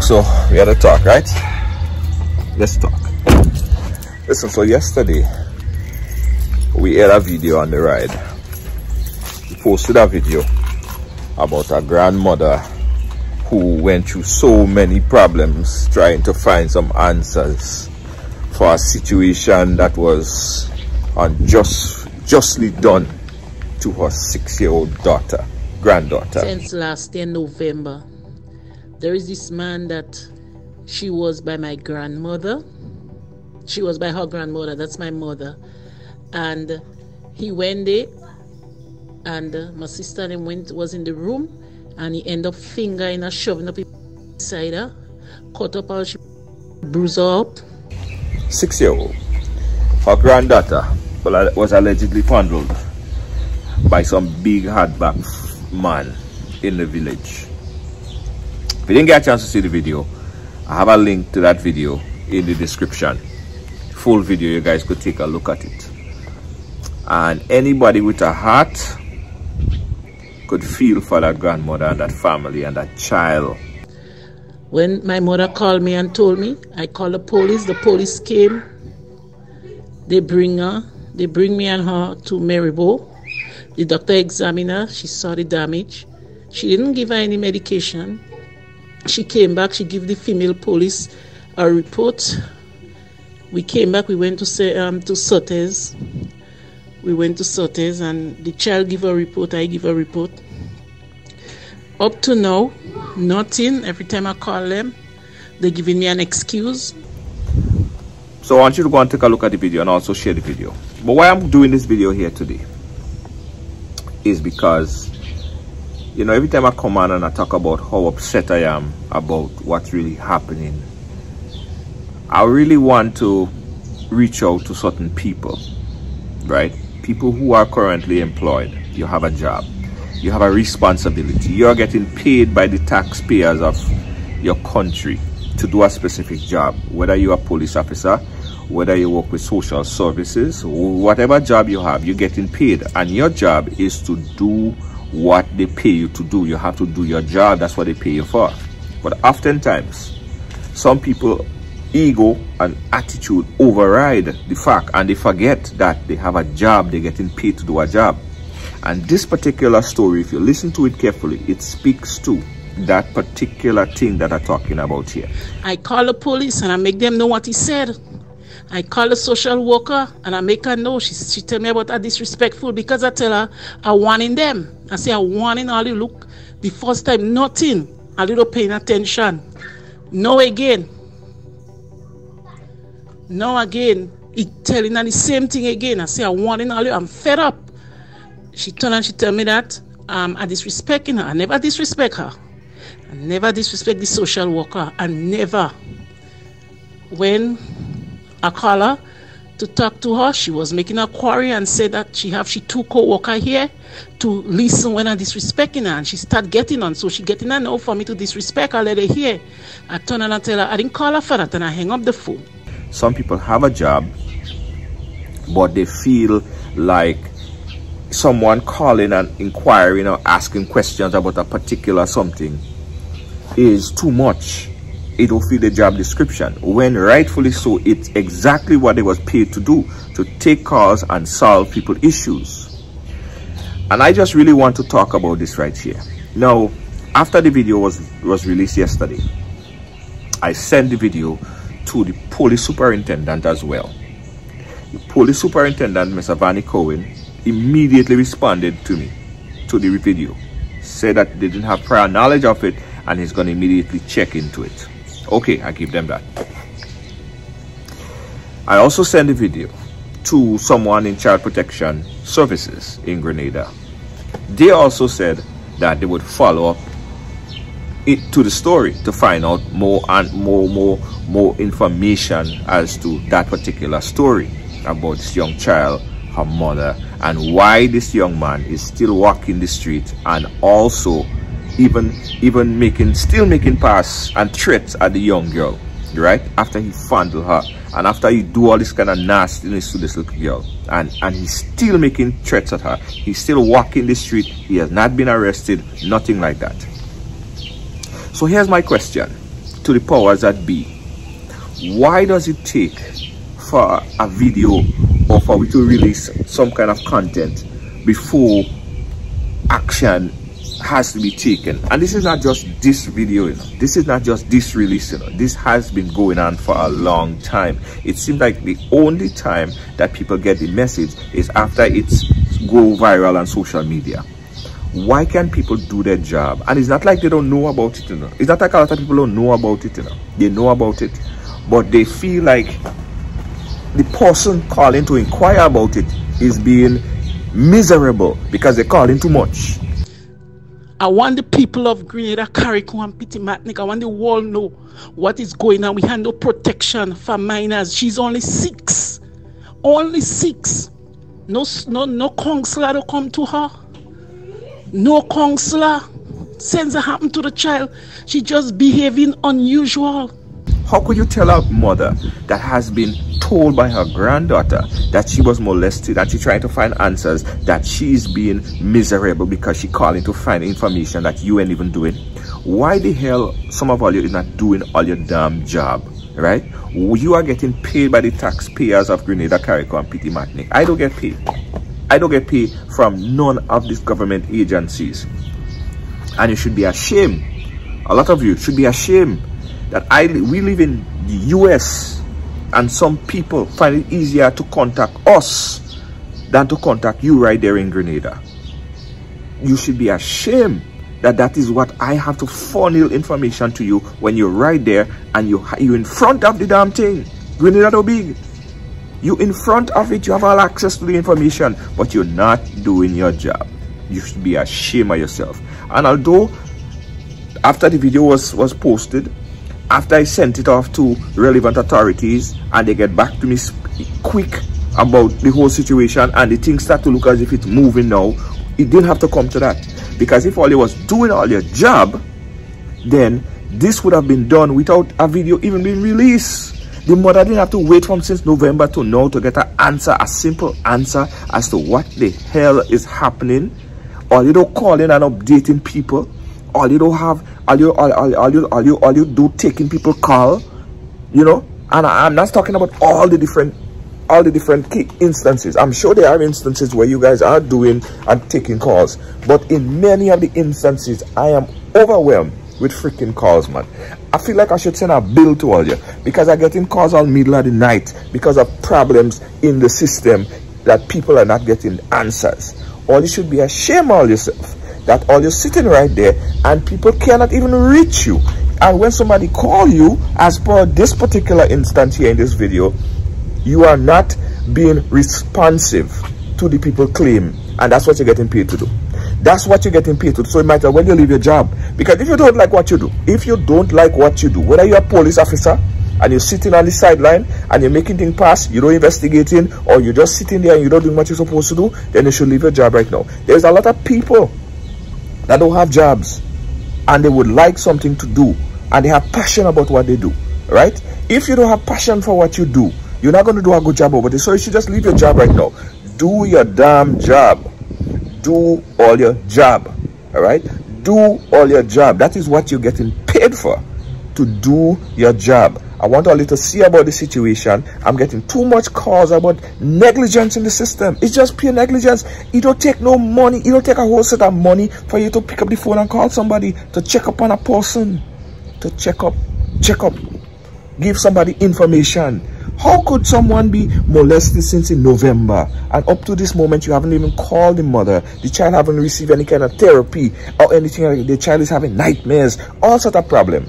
talk. So we had a talk, right? Let's talk. Listen, so yesterday we had a video on the ride. We posted a video about a grandmother who went through so many problems trying to find some answers for a situation that was unjustly done to her 6-year-old granddaughter. Since last year November, there is this man that she was by my grandmother. She was by her grandmother, that's my mother. And he went there, and my sister and him was in the room, and he ended up fingering her, shoving up inside her, cut up her, she bruised her up. 6-year-old. Her granddaughter was allegedly fondled by some big hardback man in the village. If you didn't get a chance to see the video, I have a link to that video in the description. Full video, you guys could take a look at it. And anybody with a heart could feel for that grandmother and that family and that child. When my mother called me and told me, I called the police came, they bring me and her to Marybo. The doctor examined her, she saw the damage. She didn't give her any medication. She came back, she gave the female police a report. We came back, we went to Sotes. We went to Sotes and the child gave a report, I give a report. Up to now, nothing. Every time I call them, they're giving me an excuse. So I want you to go and take a look at the video and also share the video. But why I'm doing this video here today is because, you know, every time I come on and I talk about how upset I am about what's really happening, I really want to reach out to certain people, right? People who are currently employed. You have a job. You have a responsibility. You are getting paid by the taxpayers of your country to do a specific job. Whether you're a police officer, whether you work with social services, whatever job you have, you're getting paid. And your job is to do what they pay you to do. You have to do your job. That's what they pay you for. But oftentimes, some people ego and attitude override the fact, and they forget that they have a job, they're getting paid to do a job. And this particular story, if you listen to it carefully, it speaks to that particular thing that I'm talking about here. I call the police and I make them know what he said. I call the social worker and I make her know. She tell me about her disrespectful, because I tell her I warning them. I say I warning all you. Look, the first time nothing, a little paying attention. No again. No again. He telling her the same thing again. I say I warning all you. I'm fed up. She turned and she tell me that I disrespecting her. I never disrespect her. I never disrespect the social worker. I never. When I call her to talk to her, she was making a query and said that she two co-workers here to listen when I'm disrespecting her, and she start getting on. So she getting on now for me to disrespect her, let her hear. I turn and I tell her I didn't call her for that, and I hang up the phone. Some people have a job, but they feel like someone calling and inquiring or asking questions about a particular something is too much. It will fit the job description, when rightfully so, it's exactly what they was paid to do, to take calls and solve people's issues. And I just really want to talk about this right here. Now, after the video was released yesterday, I sent the video to the police superintendent as well. The police superintendent, Mr. Vanny Cohen, immediately responded to me, to the video, said that they didn't have prior knowledge of it and he's going to immediately check into it. Okay, I give them that. I also sent the video to someone in Child Protection Services in Grenada. They also said that they would follow up to the story to find out more and more information as to that particular story about this young child, her mother, and why this young man is still walking the street, and also even making pass and threats at the young girl, right? After he fondled her and after he do all this kind of nastiness to this little girl, and he's still making threats at her. He's still walking the street. He has not been arrested, nothing like that. So here's my question to to the powers that be, why does it take for a video or for we to release some kind of content before action has to be taken? And this is not just this video, you know. This is not just this release, you know. This has been going on for a long time. It seems like the only time that people get the message is after it's go viral on social media. Why can't people do their job? And it's not like they don't know about it, you know. It's not like a lot of people don't know about it, you know. They know about it, but they feel like the person calling to inquire about it is being miserable because they're calling too much. I want the people of Grenada, Carriacou and Petit-Martinique, I want the world know what is going on. We have no protection for minors. She's only 6. Only 6. No counselor to come to her. No counselor. Something happened to the child. She just behaving unusual. How could you tell a mother that has been told by her granddaughter that she was molested and she's trying to find answers, that she's being miserable because she calling to find information that you ain't even doing? Why the hell some of all you is not doing all your damn job, right? You are getting paid by the taxpayers of Grenada, Carriacou and Petit-Martinique. I don't get paid. I don't get paid from none of these government agencies. And you should be ashamed. A lot of you should be ashamed that we live in the US and some people find it easier to contact us than to contact you right there in Grenada. You should be ashamed that that is what I have to funnel information to you when you're right there and you're in front of the damn thing. Grenada so big. You in front of it, you have all access to the information, but you're not doing your job. You should be ashamed of yourself. And although after the video was posted, after I sent it off to relevant authorities and they get back to me quick about the whole situation and the things start to look as if it's moving now, it didn't have to come to that. Because if all you was doing all your job, then this would have been done without a video even being released. The mother didn't have to wait from since November to now to get an answer, a simple answer as to what the hell is happening. Or you don't call in and updating people. All you don't have, all you do taking people call, you know. And I'm not talking about all the different key instances. I'm sure there are instances where you guys are doing and taking calls, but in many of the instances, I am overwhelmed with freaking calls, man. I feel like I should send a bill to all you because I'm getting calls all middle of the night because of problems in the system that people are not getting answers. All you should be ashamed of yourself. That all you're sitting right there and people cannot even reach you. And when somebody call you, as per this particular instance here in this video, you are not being responsive to the people claim. And that's what you're getting paid to do. That's what you're getting paid to do. So it might as well you leave your job. Because if you don't like what you do, whether you're a police officer and you're sitting on the sideline and you're making things pass, you're not investigating, or you're just sitting there and you're not doing what you're supposed to do, then you should leave your job right now. There's a lot of people that don't have jobs and they would like something to do and they have passion about what they do, right? If you don't have passion for what you do, you're not going to do a good job over it. So you should just leave your job right now. Do your damn job. Do all your job, all right? Do all your job. That is what you're getting paid for, to do your job. I want all you to see about the situation. I'm getting too much calls about negligence in the system. It's just pure negligence. It don't take no money. It don't take a whole set of money for you to pick up the phone and call somebody to check up on a person. To check up. Give somebody information. How could someone be molested since in November and up to this moment you haven't even called the mother? The child haven't received any kind of therapy or anything. The child is having nightmares, all sort of problem.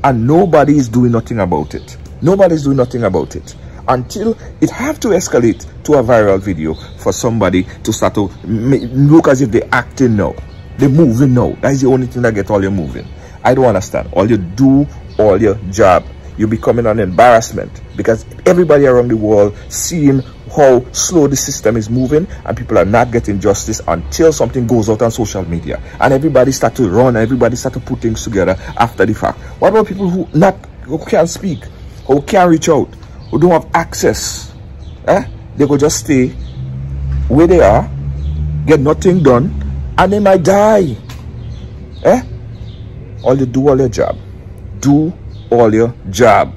And nobody is doing nothing about it. Nobody is doing nothing about it until it have to escalate to a viral video for somebody to start to look as if they're acting now. They're moving now. That is the only thing that gets all you moving. I don't understand. All you do, all your job, you're becoming an embarrassment because everybody around the world seeing how slow the system is moving and people are not getting justice until something goes out on social media and everybody start to run, everybody start to put things together after the fact. What about people who can't speak, who can't reach out, who don't have access? They could just stay where they are, get nothing done, and they might die. All you do all your job. Do all your job.